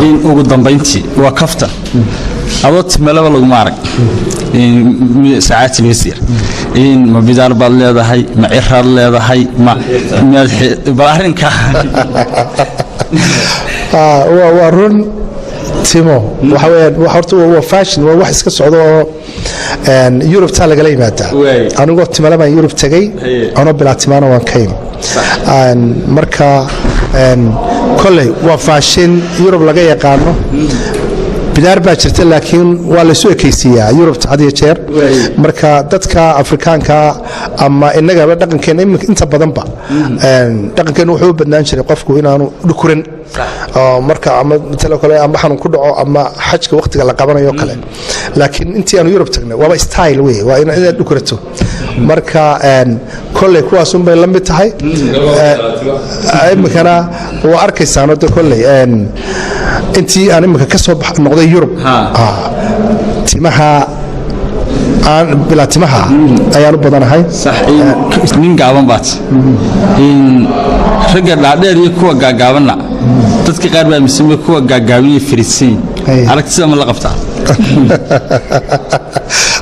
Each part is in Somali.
in ugu dambeyntii waa kafta adoo timalaba lagu maarag in saacad wasiir in ma bidaar baad leedahay ma ciraad leedahay ma baarinka waa run timo waxa weeyaan horta waa fashion waa wax iska socdo oo Europe ta laga yimaada anigoo timalaba Europe tagay ana bilaa timana waan kayn marka kolley waa fashion Europe laga yaqaano bidaar baa jirta laakiin waa la soo ekaysiyaa Europe hadiye jeer marka dadka Afrikaanka ama inaga dhaqankeena inta badan ba dhaqankeena wuxuu badnaan jiray qofku inaanu dhukurin marka ama talo kale ama xanun ku dhaco ama xajka waqtiga la qabanayo kale laakiin intii aanu Europe tagnay waa style way waa inaad dhukurato marka kolley kuwaas un bay la mid tahay imkana waa arkaysaan oo kolley intii aan imka ka soo noqday Europe timaha aan bila timaha ayaan u badanahay sax nin gaaban baad in raga dhaadheer iyo kuwa gaagaabanna dadka qaar baa mismay kuwa gaagaabiye firisin aragtida ma la qabtaa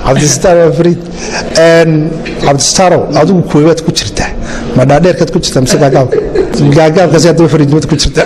Abdistar Farid Abdistar adigu kuweed ku jirta ma dhaadheerkad ku jirta mise gaagaabka si aad Farid ku jirta